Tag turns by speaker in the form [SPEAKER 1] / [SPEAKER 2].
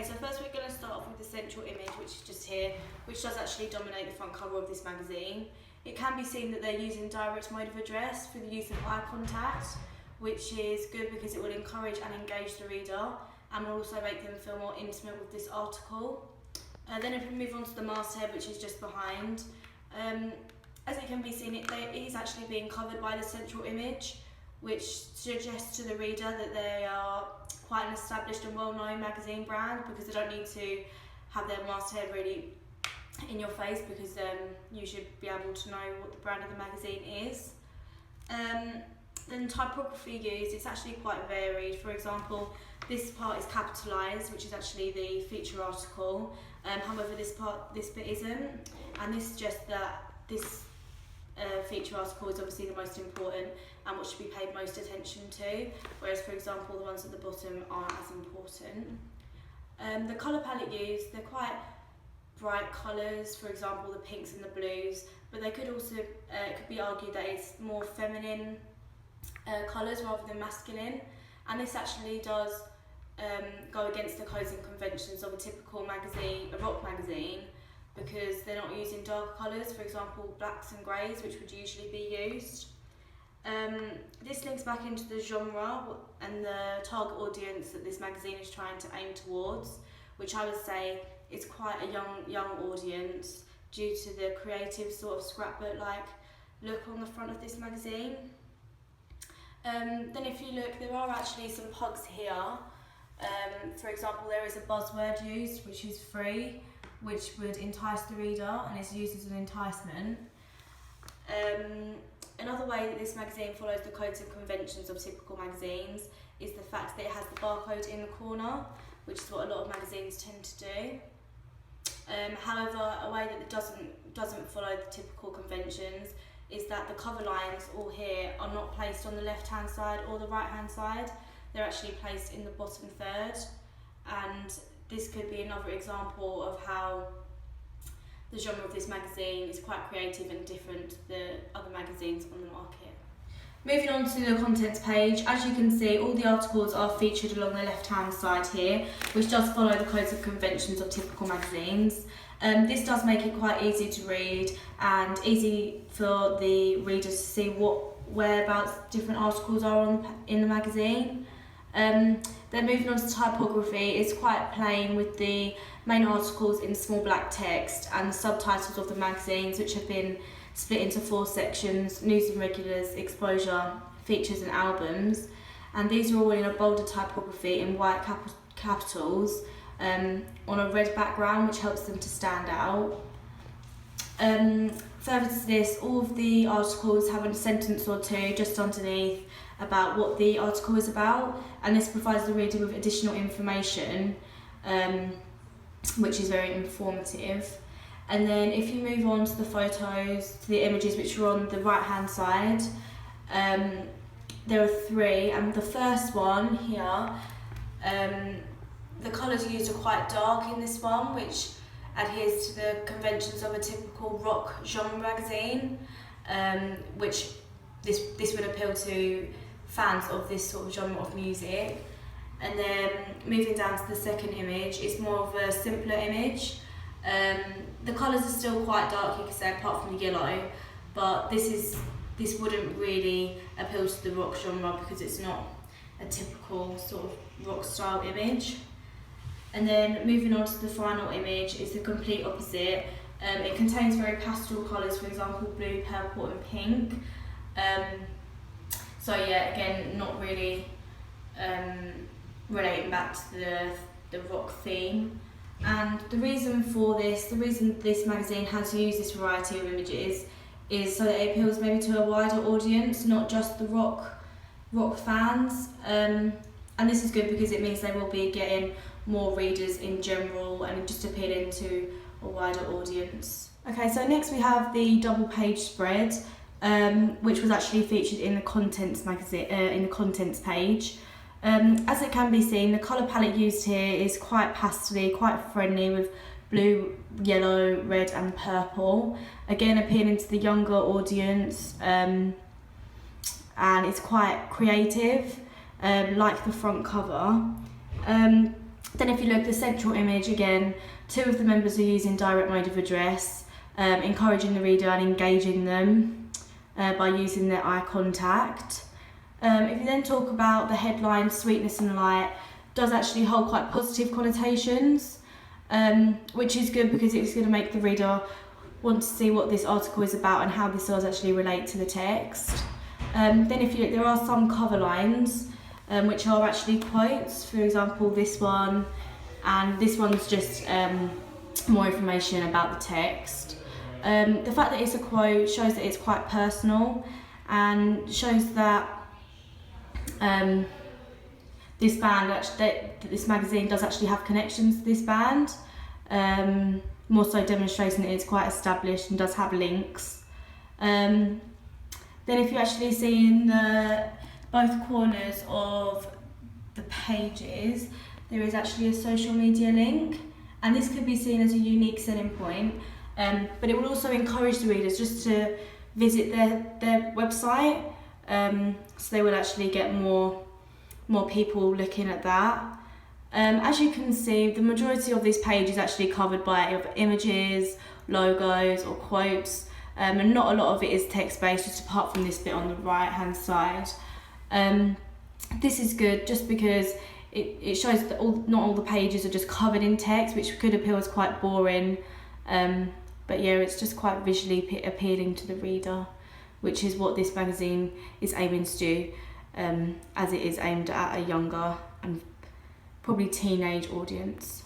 [SPEAKER 1] so first we're going to start off with the central image, which is just here, which does actually dominate the front cover of this magazine. It can be seen that they're using direct mode of address through the use of eye contact, which is good because it will encourage and engage the reader and will also make them feel more intimate with this article. Then if we move on to the masthead, which is just behind, as it can be seen, it is actually being covered by the central image, which suggests to the reader that they are quite an established and well-known magazine brand, because they don't need to have their masthead really in your face, because you should be able to know what the brand of the magazine is. Then typography used, it's actually quite varied. For example, this part is capitalised, which is actually the feature article. However, this bit isn't, and this suggests that this feature article is obviously the most important and what should be paid most attention to, whereas, for example, the ones at the bottom aren't as important. The colour palette used, they're quite bright colours, for example the pinks and the blues, but they could also, it could be argued that it's more feminine colours rather than masculine, and this actually does go against the codes and conventions of a typical magazine, a rock magazine, because they're not using dark colours, for example blacks and greys, which would usually be used. This links back into the genre and the target audience that this magazine is trying to aim towards, which I would say is quite a young audience due to the creative sort of scrapbook-like look on the front of this magazine. Then if you look, there are actually some pugs here. For example, there is a buzzword used, which is free, which would entice the reader and is used as an enticement. Another way that this magazine follows the codes and conventions of typical magazines is the fact that it has the barcode in the corner, which is what a lot of magazines tend to do. However, a way that it doesn't follow the typical conventions is that the cover lines all here are not placed on the left-hand side or the right-hand side. They're actually placed in the bottom third, and this could be another example of how the genre of this magazine is quite creative and different to the other magazines on the market. Moving on to the contents page, as you can see, all the articles are featured along the left-hand side here, which does follow the codes and conventions of typical magazines. This does make it quite easy to read and easy for the readers to see whereabouts different articles are in the magazine. Then moving on to typography, it's quite plain with the main articles in small black text and the subtitles of the magazines, which have been split into 4 sections: news and regulars, exposure, features and albums. And these are all in a bolder typography in white capitals on a red background, which helps them to stand out. Further to this, all of the articles have a sentence or two just underneath about what the article is about, and this provides the reader with additional information, which is very informative. And then if you move on to the photos, to the images which are on the right hand side, there are 3, and the first one here, the colours used are quite dark in this one, which adheres to the conventions of a typical rock genre magazine, which this would appeal to fans of this sort of genre of music. And then moving down to the second image, it's more of a simpler image. The colours are still quite dark, you could say, apart from the yellow, but this wouldn't really appeal to the rock genre because it's not a typical sort of rock style image. And then moving on to the final image is the complete opposite. It contains very pastel colours, for example blue, purple and pink. So yeah, again, not really relating back to the rock theme. And the reason this magazine has used this variety of images is so that it appeals maybe to a wider audience, not just the rock fans. And this is good because it means they will be getting more readers in general and just appealing to a wider audience. Okay, so next we have the double page spread, which was actually featured in the contents magazine, in the contents page. As it can be seen, the colour palette used here is quite pastel-y, quite friendly, with blue, yellow, red and purple. Again, appealing to the younger audience, and it's quite creative, like the front cover. Then if you look at the central image, again, 2 of the members are using direct mode of address, encouraging the reader and engaging them by using their eye contact. If you then talk about the headline, Sweetness and Light, does actually hold quite positive connotations, which is good because it's going to make the reader want to see what this article is about and how this does actually relate to the text. Then if you look, there are some cover lines which are actually quotes, for example this one, and this one's just more information about the text. The fact that it's a quote shows that it's quite personal and shows that this magazine does actually have connections to this band, more so demonstrating that it's quite established and does have links. Then if you actually see in both corners of the pages, there is actually a social media link, and this could be seen as a unique selling point, but it will also encourage the readers just to visit their website, so they will actually get more people looking at that. As you can see, the majority of this page is actually covered by either images, logos or quotes, and not a lot of it is text-based, just apart from this bit on the right hand side. This is good just because it shows that not all the pages are just covered in text, which could appear as quite boring, but yeah, it's just quite visually appealing to the reader, which is what this magazine is aiming to do, as it is aimed at a younger and probably teenage audience.